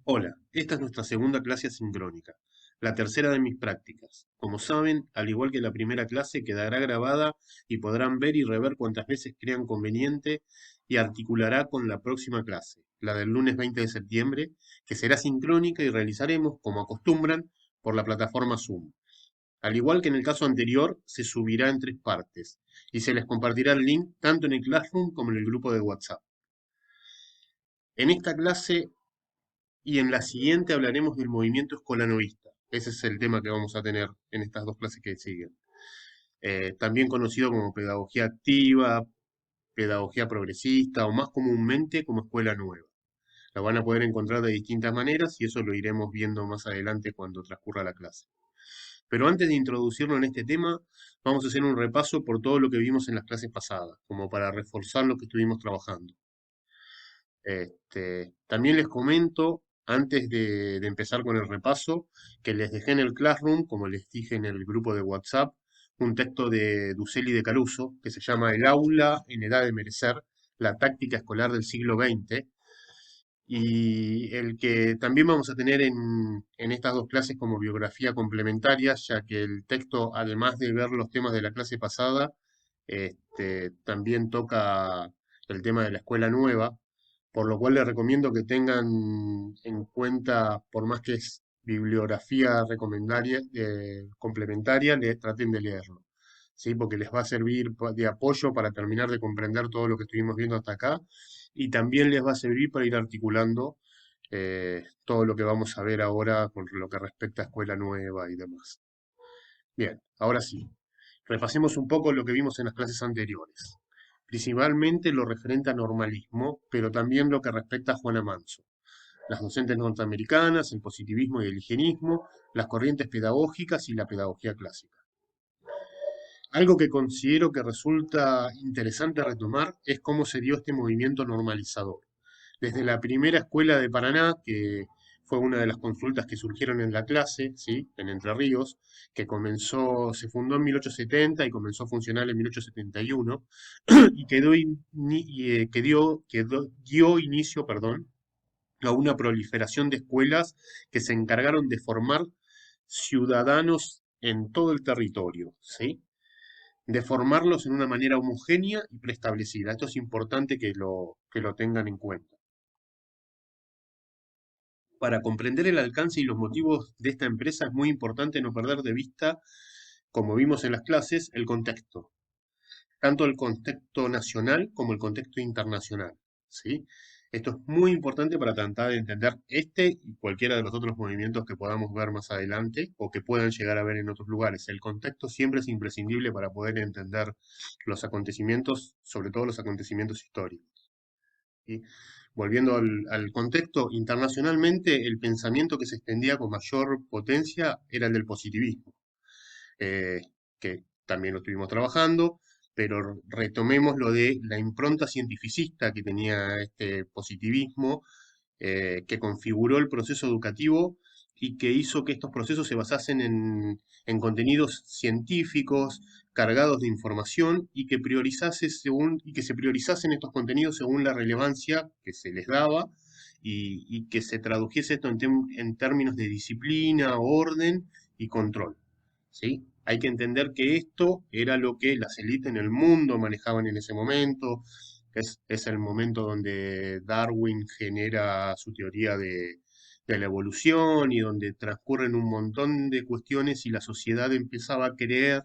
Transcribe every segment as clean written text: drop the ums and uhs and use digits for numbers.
Hola, esta es nuestra segunda clase asincrónica, la tercera de mis prácticas. Como saben, al igual que la primera clase, quedará grabada y podrán ver y rever cuantas veces crean conveniente y articulará con la próxima clase, la del lunes 20 de septiembre, que será sincrónica y realizaremos, como acostumbran, por la plataforma Zoom. Al igual que en el caso anterior, se subirá en tres partes y se les compartirá el link tanto en el Classroom como en el grupo de WhatsApp. En esta clase y en la siguiente hablaremos del movimiento escolanovista. Ese es el tema que vamos a tener en estas dos clases que siguen. También conocido como pedagogía activa, pedagogía progresista o más comúnmente como escuela nueva. La van a poder encontrar de distintas maneras y eso lo iremos viendo más adelante cuando transcurra la clase. Pero antes de introducirnos en este tema, vamos a hacer un repaso por todo lo que vimos en las clases pasadas, como para reforzar lo que estuvimos trabajando. También les comento, antes de empezar con el repaso, que les dejé en el Classroom, como les dije en el grupo de WhatsApp, un texto de Dussel y de Caruso, que se llama El aula en edad de merecer, la táctica escolar del siglo XX, y el que también vamos a tener en estas dos clases como biografía complementaria, ya que el texto, además de ver los temas de la clase pasada, también toca el tema de la escuela nueva, por lo cual les recomiendo que tengan en cuenta, por más que es bibliografía recomendaria, complementaria, traten de leerlo, ¿sí? Porque les va a servir de apoyo para terminar de comprender todo lo que estuvimos viendo hasta acá y también les va a servir para ir articulando todo lo que vamos a ver ahora con lo que respecta a escuela nueva y demás. Bien, ahora sí, repasemos un poco lo que vimos en las clases anteriores. Principalmente lo referente a normalismo, pero también lo que respecta a Juana Manso, las docentes norteamericanas, el positivismo y el higienismo, las corrientes pedagógicas y la pedagogía clásica. Algo que considero que resulta interesante retomar es cómo se dio este movimiento normalizador. Desde la primera escuela de Paraná, que fue una de las consultas que surgieron en la clase, ¿sí? En Entre Ríos, que comenzó, se fundó en 1870 y comenzó a funcionar en 1871, y dio inicio, perdón, a una proliferación de escuelas que se encargaron de formar ciudadanos en todo el territorio, ¿sí? De formarlos en una manera homogénea y preestablecida. Esto es importante que lo tengan en cuenta. Para comprender el alcance y los motivos de esta empresa es muy importante no perder de vista, como vimos en las clases, el contexto, tanto el contexto nacional como el contexto internacional, ¿sí? Esto es muy importante para tratar de entender este y cualquiera de los otros movimientos que podamos ver más adelante o que puedan llegar a ver en otros lugares. El contexto siempre es imprescindible para poder entender los acontecimientos, sobre todo los acontecimientos históricos. ¿Sí? Volviendo al contexto, internacionalmente el pensamiento que se extendía con mayor potencia era el del positivismo, eh, que también lo estuvimos trabajando, pero retomemos lo de la impronta cientificista que tenía este positivismo, que configuró el proceso educativo y que hizo que estos procesos se basasen en contenidos científicos cargados de información y que se priorizasen estos contenidos según la relevancia que se les daba y que se tradujese esto en términos de disciplina, orden y control. ¿Sí? Hay que entender que esto era lo que las élites en el mundo manejaban en ese momento. Es el momento donde Darwin genera su teoría de la evolución y donde transcurren un montón de cuestiones y la sociedad empezaba a creer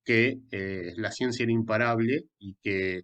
que la ciencia era imparable y que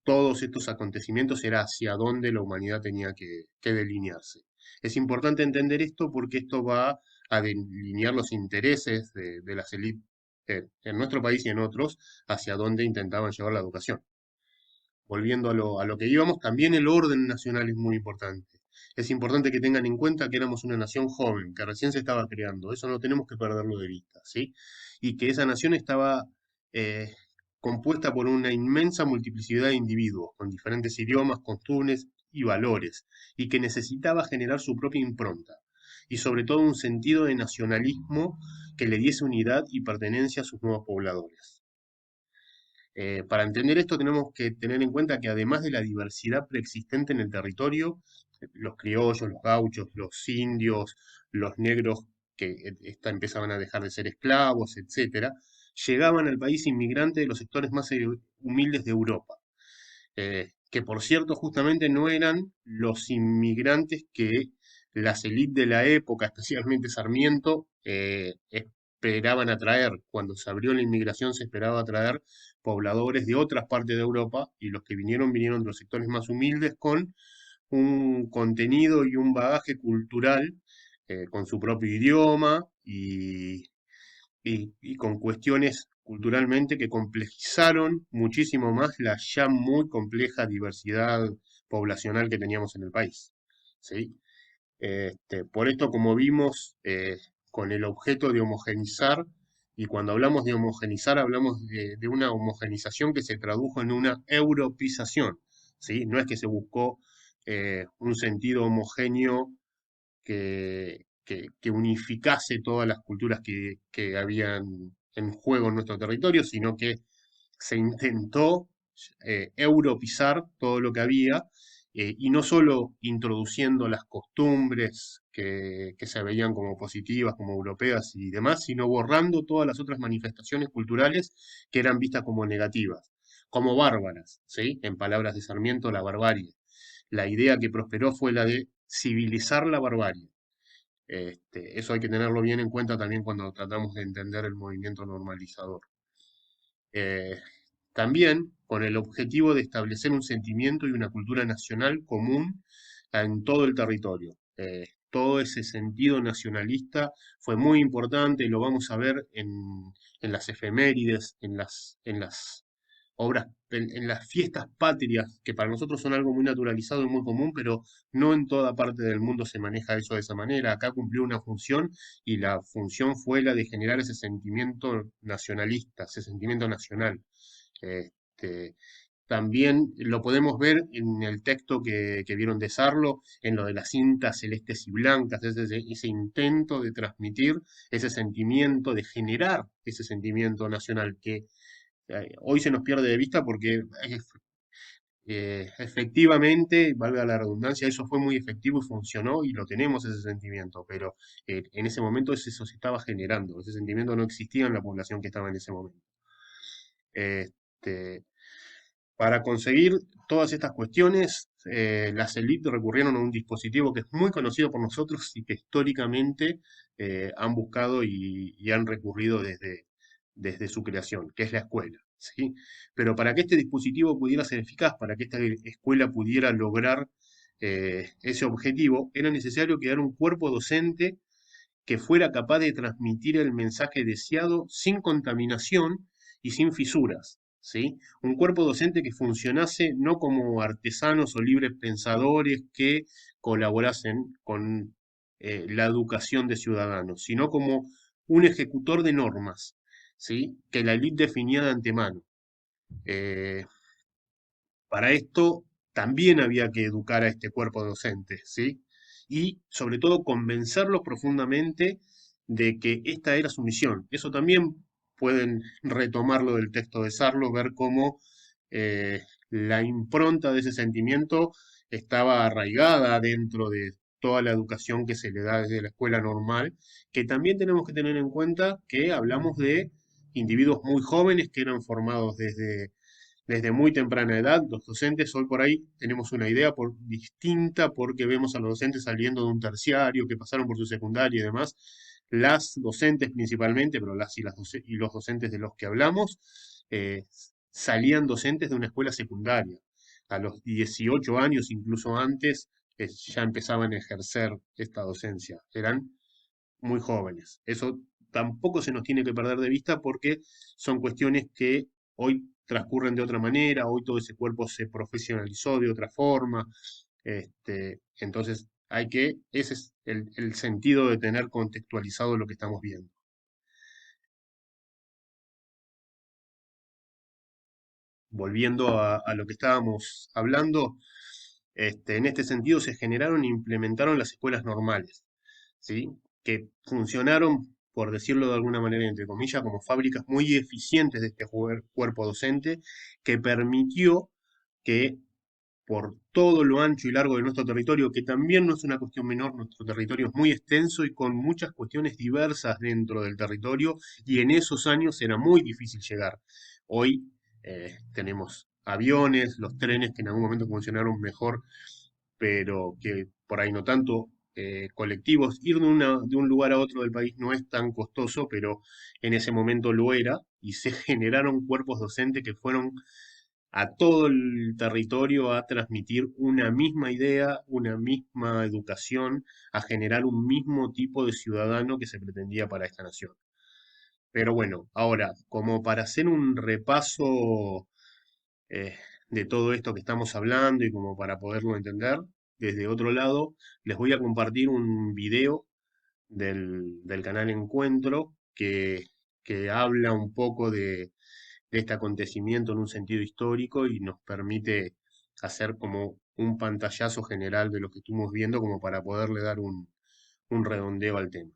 todos estos acontecimientos era hacia dónde la humanidad tenía que delinearse. Es importante entender esto porque esto va a delinear los intereses de las élites en nuestro país y en otros hacia dónde intentaban llevar la educación. Volviendo a lo que íbamos, también el orden nacional es muy importante. Es importante que tengan en cuenta que éramos una nación joven, que recién se estaba creando, eso no tenemos que perderlo de vista, ¿sí? Y que esa nación estaba eh, compuesta por una inmensa multiplicidad de individuos, con diferentes idiomas, costumbres y valores, y que necesitaba generar su propia impronta, y sobre todo un sentido de nacionalismo que le diese unidad y pertenencia a sus nuevos pobladores. Para entender esto tenemos que tener en cuenta que además de la diversidad preexistente en el territorio, los criollos, los gauchos, los indios, los negros que empezaban a dejar de ser esclavos, etcétera, llegaban al país inmigrantes de los sectores más humildes de Europa, que por cierto justamente no eran los inmigrantes que las élites de la época, especialmente Sarmiento, esperaban atraer. Cuando se abrió la inmigración se esperaba atraer pobladores de otras partes de Europa y los que vinieron de los sectores más humildes con un contenido y un bagaje cultural, con su propio idioma y con cuestiones culturalmente que complejizaron muchísimo más la ya muy compleja diversidad poblacional que teníamos en el país. ¿Sí? Por esto, como vimos, con el objeto de homogenizar, y cuando hablamos de homogenizar, hablamos de una homogenización que se tradujo en una europeización. ¿Sí? No es que se buscó un sentido homogéneo que unificase todas las culturas que habían en juego en nuestro territorio, sino que se intentó europeizar todo lo que había, y no solo introduciendo las costumbres que se veían como positivas, como europeas y demás, sino borrando todas las otras manifestaciones culturales que eran vistas como negativas, como bárbaras, ¿sí? En palabras de Sarmiento, la barbarie. La idea que prosperó fue la de civilizar la barbarie. Eso hay que tenerlo bien en cuenta también cuando tratamos de entender el movimiento normalizador. Eh, También con el objetivo de establecer un sentimiento y una cultura nacional común en todo el territorio. Todo ese sentido nacionalista fue muy importante, lo vamos a ver en las efemérides, en las obras, en las fiestas patrias, que para nosotros son algo muy naturalizado y muy común, pero no en toda parte del mundo se maneja eso de esa manera. Acá cumplió una función y la función fue la de generar ese sentimiento nacionalista, ese sentimiento nacional. Este, También lo podemos ver en el texto que vieron de Sarlo, en lo de las cintas celestes y blancas, ese intento de transmitir ese sentimiento, de generar ese sentimiento nacional que hoy se nos pierde de vista porque efectivamente, valga la redundancia, eso fue muy efectivo y funcionó y lo tenemos ese sentimiento, pero en ese momento eso se estaba generando, ese sentimiento no existía en la población que estaba en ese momento. Este, para conseguir todas estas cuestiones, las élites recurrieron a un dispositivo que es muy conocido por nosotros y que históricamente han buscado y han recurrido desde su creación, que es la escuela. ¿Sí? Pero para que este dispositivo pudiera ser eficaz, para que esta escuela pudiera lograr ese objetivo, era necesario crear un cuerpo docente que fuera capaz de transmitir el mensaje deseado sin contaminación y sin fisuras. ¿Sí? Un cuerpo docente que funcionase no como artesanos o libres pensadores que colaborasen con la educación de ciudadanos, sino como un ejecutor de normas, ¿sí? Que la élite definía de antemano. Eh, para esto también había que educar a este cuerpo docente, ¿sí? Y sobre todo convencerlos profundamente de que esta era su misión. Eso también pueden retomarlo del texto de Sarlo, ver cómo la impronta de ese sentimiento estaba arraigada dentro de toda la educación que se le da desde la escuela normal, que también tenemos que tener en cuenta que hablamos de individuos muy jóvenes que eran formados desde muy temprana edad. Los docentes hoy por ahí tenemos una idea distinta porque vemos a los docentes saliendo de un terciario, que pasaron por su secundaria y demás. Las docentes principalmente, pero y los docentes de los que hablamos, salían docentes de una escuela secundaria. A los 18 años, incluso antes, ya empezaban a ejercer esta docencia. Eran muy jóvenes. Eso tampoco se nos tiene que perder de vista porque son cuestiones que hoy transcurren de otra manera, hoy todo ese cuerpo se profesionalizó de otra forma. Entonces ese es el sentido de tener contextualizado lo que estamos viendo. Volviendo a lo que estábamos hablando, en este sentido se generaron e implementaron las escuelas normales, ¿sí? Que funcionaron, por decirlo de alguna manera, entre comillas, como fábricas muy eficientes de este cuerpo docente, que permitió que por todo lo ancho y largo de nuestro territorio, que también no es una cuestión menor, nuestro territorio es muy extenso y con muchas cuestiones diversas dentro del territorio, y en esos años era muy difícil llegar. Hoy tenemos aviones, los trenes que en algún momento funcionaron mejor, pero que por ahí no tanto. Colectivos, ir de un lugar a otro del país no es tan costoso, pero en ese momento lo era, y se generaron cuerpos docentes que fueron a todo el territorio a transmitir una misma idea, una misma educación, a generar un mismo tipo de ciudadano que se pretendía para esta nación. Pero bueno, ahora, como para hacer un repaso eh, de todo esto que estamos hablando y como para poderlo entender, desde otro lado, les voy a compartir un video del canal Encuentro que habla un poco de este acontecimiento en un sentido histórico y nos permite hacer como un pantallazo general de lo que estuvimos viendo como para poderle dar un redondeo al tema.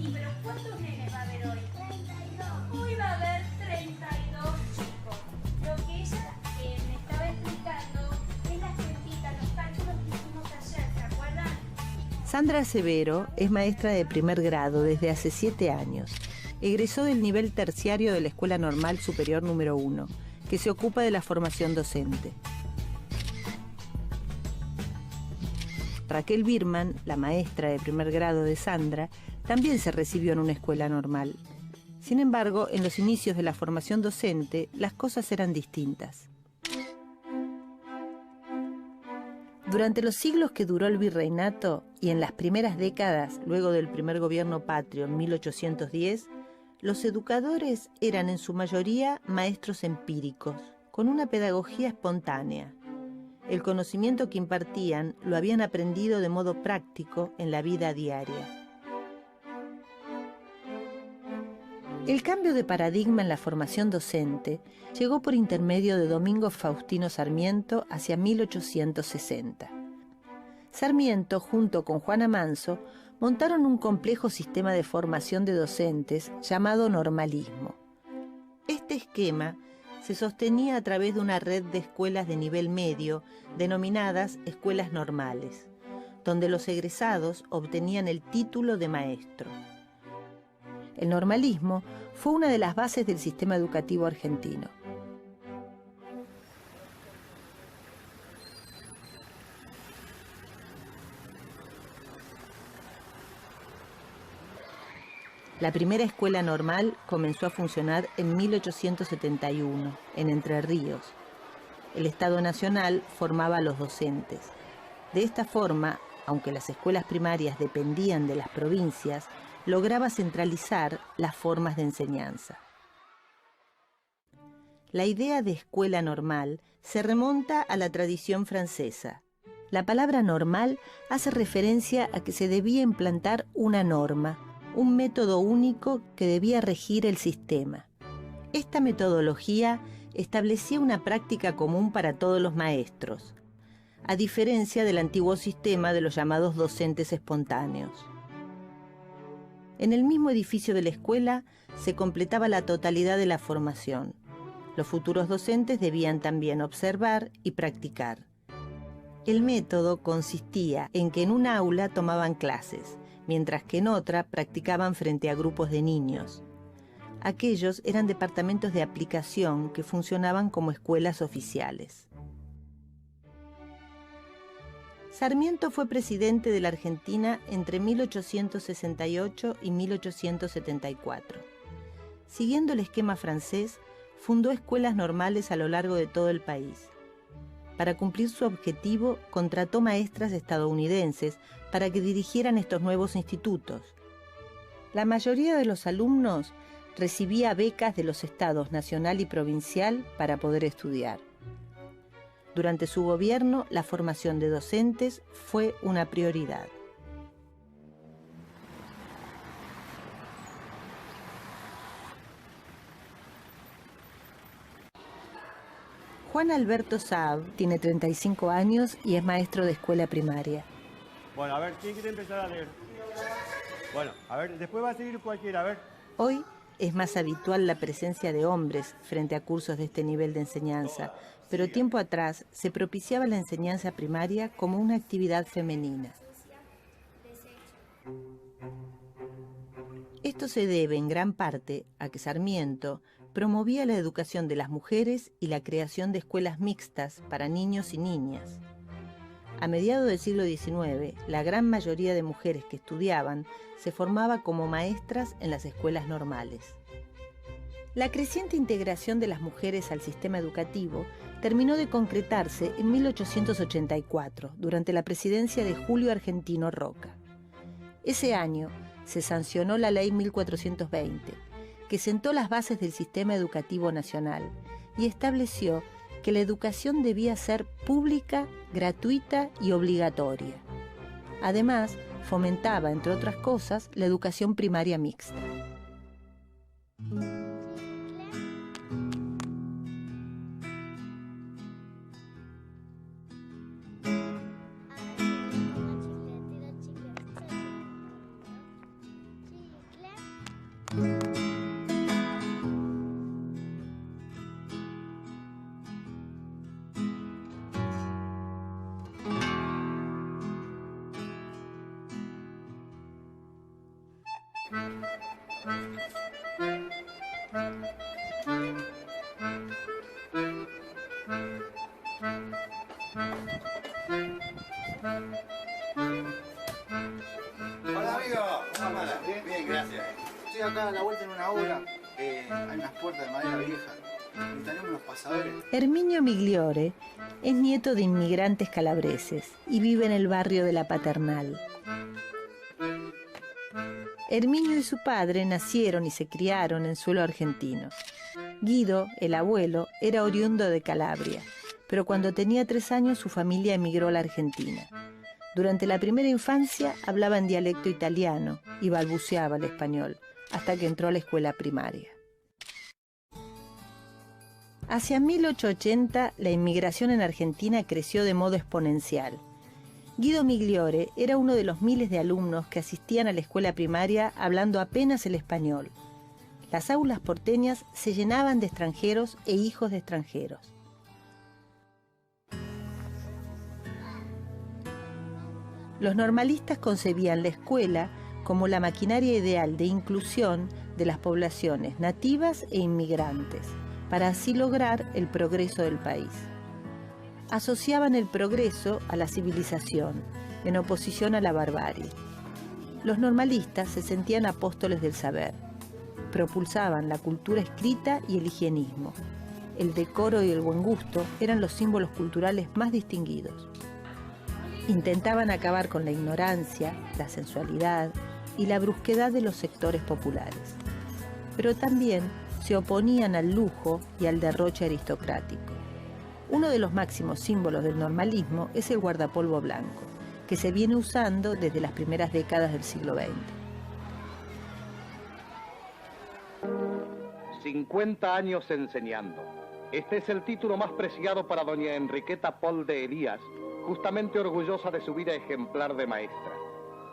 Sí, pero ¿cuántos nenes va a haber hoy? 32. Hoy va a haber 32 chicos. Lo que ella me estaba explicando es las cuentitas, los cálculos que hicimos ayer, ¿se acuerdan? Sandra Severo es maestra de primer grado desde hace 7 años. Egresó del nivel terciario de la Escuela Normal Superior número 1, que se ocupa de la formación docente. Raquel Birman, la maestra de primer grado de Sandra, también se recibió en una escuela normal. Sin embargo, en los inicios de la formación docente, las cosas eran distintas. Durante los siglos que duró el virreinato y en las primeras décadas, luego del primer gobierno patrio en 1810, los educadores eran en su mayoría maestros empíricos, con una pedagogía espontánea. El conocimiento que impartían lo habían aprendido de modo práctico en la vida diaria. El cambio de paradigma en la formación docente llegó por intermedio de Domingo Faustino Sarmiento hacia 1860. Sarmiento, junto con Juana Manso, montaron un complejo sistema de formación de docentes llamado normalismo. Este esquema se sostenía a través de una red de escuelas de nivel medio, denominadas escuelas normales, donde los egresados obtenían el título de maestro. El normalismo fue una de las bases del sistema educativo argentino. La primera escuela normal comenzó a funcionar en 1871, en Entre Ríos. El Estado Nacional formaba a los docentes. De esta forma, aunque las escuelas primarias dependían de las provincias, lograba centralizar las formas de enseñanza. La idea de escuela normal se remonta a la tradición francesa. La palabra normal hace referencia a que se debía implantar una norma, un método único que debía regir el sistema. Esta metodología establecía una práctica común para todos los maestros, a diferencia del antiguo sistema de los llamados docentes espontáneos. En el mismo edificio de la escuela se completaba la totalidad de la formación. Los futuros docentes debían también observar y practicar. El método consistía en que en un aula tomaban clases, mientras que en otra practicaban frente a grupos de niños. Aquellos eran departamentos de aplicación que funcionaban como escuelas oficiales. Sarmiento fue presidente de la Argentina entre 1868 y 1874. Siguiendo el esquema francés, fundó escuelas normales a lo largo de todo el país. Para cumplir su objetivo, contrató maestras estadounidenses para que dirigieran estos nuevos institutos. La mayoría de los alumnos recibía becas de los estados nacional y provincial para poder estudiar. Durante su gobierno, la formación de docentes fue una prioridad. Juan Alberto Saab tiene 35 años y es maestro de escuela primaria. Bueno, a ver, ¿quién quiere empezar a leer? Bueno, a ver, después va a seguir cualquiera, a ver. Hoy es más habitual la presencia de hombres frente a cursos de este nivel de enseñanza, pero tiempo atrás se propiciaba la enseñanza primaria como una actividad femenina. Esto se debe en gran parte a que Sarmiento promovía la educación de las mujeres y la creación de escuelas mixtas para niños y niñas. A mediados del siglo XIX, la gran mayoría de mujeres que estudiaban se formaba como maestras en las escuelas normales. La creciente integración de las mujeres al sistema educativo terminó de concretarse en 1884, durante la presidencia de Julio Argentino Roca. Ese año se sancionó la Ley 1420, que sentó las bases del sistema educativo nacional y estableció que la educación debía ser pública, gratuita y obligatoria. Además, fomentaba, entre otras cosas, la educación primaria mixta. Hola amigo, ¿cómo andás? Bien, gracias. Estoy acá a la vuelta en una obra, hay unas puertas de madera vieja y tenemos unos pasadores. Herminio Migliore es nieto de inmigrantes calabreses y vive en el barrio de La Paternal. Herminio y su padre nacieron y se criaron en suelo argentino. Guido, el abuelo, era oriundo de Calabria, pero cuando tenía 3 años su familia emigró a la Argentina. Durante la primera infancia hablaba en dialecto italiano y balbuceaba el español, hasta que entró a la escuela primaria. Hacia 1880, la inmigración en Argentina creció de modo exponencial. Guido Migliore era uno de los miles de alumnos que asistían a la escuela primaria hablando apenas el español. Las aulas porteñas se llenaban de extranjeros e hijos de extranjeros. Los normalistas concebían la escuela como la maquinaria ideal de inclusión de las poblaciones nativas e inmigrantes, para así lograr el progreso del país. Asociaban el progreso a la civilización, en oposición a la barbarie. Los normalistas se sentían apóstoles del saber. Propulsaban la cultura escrita y el higienismo. El decoro y el buen gusto eran los símbolos culturales más distinguidos. Intentaban acabar con la ignorancia, la sensualidad y la brusquedad de los sectores populares. Pero también se oponían al lujo y al derroche aristocrático. Uno de los máximos símbolos del normalismo es el guardapolvo blanco, que se viene usando desde las primeras décadas del siglo XX. 50 años enseñando. Este es el título más preciado para doña Enriqueta Pol de Elías, justamente orgullosa de su vida ejemplar de maestra.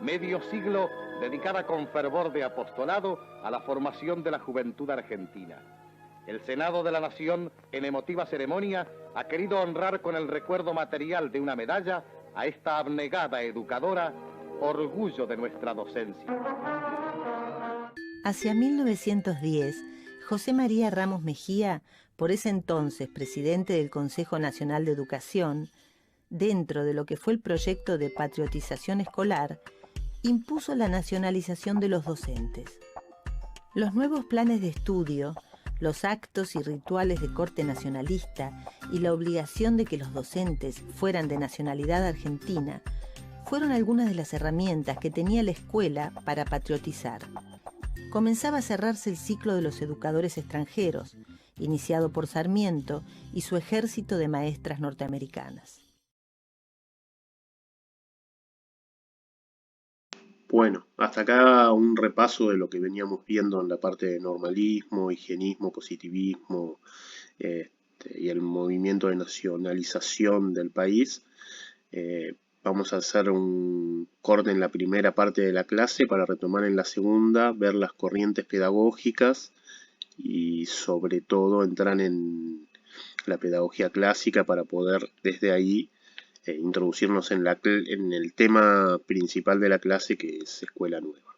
Medio siglo dedicada con fervor de apostolado a la formación de la juventud argentina. El Senado de la Nación, en emotiva ceremonia, ha querido honrar con el recuerdo material de una medalla a esta abnegada educadora, orgullo de nuestra docencia. Hacia 1910, José María Ramos Mejía, por ese entonces presidente del Consejo Nacional de Educación, dentro de lo que fue el proyecto de patriotización escolar, impuso la nacionalización de los docentes. Los nuevos planes de estudio, los actos y rituales de corte nacionalista y la obligación de que los docentes fueran de nacionalidad argentina fueron algunas de las herramientas que tenía la escuela para patriotizar. Comenzaba a cerrarse el ciclo de los educadores extranjeros, iniciado por Sarmiento y su ejército de maestras norteamericanas. Bueno, hasta acá un repaso de lo que veníamos viendo en la parte de normalismo, higienismo, positivismo, y el movimiento de nacionalización del país. Vamos a hacer un corte en la primera parte de la clase para retomar en la segunda, ver las corrientes pedagógicas y sobre todo entrar en la pedagogía clásica para poder desde ahí introducirnos en el tema principal de la clase, que es Escuela Nueva.